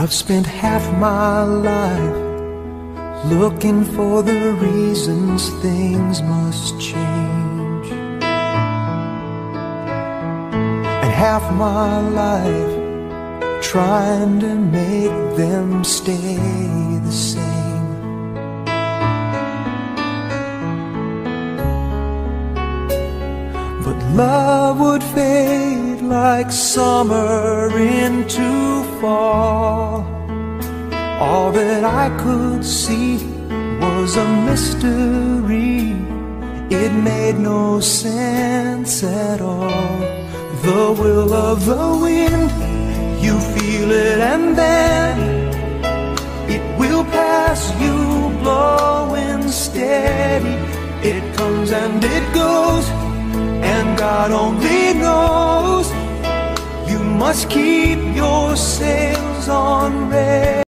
I've spent half my life looking for the reasons things must change, and half my life trying to make them stay the same. But love would fade like summer into fall. All that I could see was a mystery. It made no sense at all. The will of the wind, you feel it and then it will pass you, blowing steady. It comes and it goes, and God only knows. You must keep your sails on ready.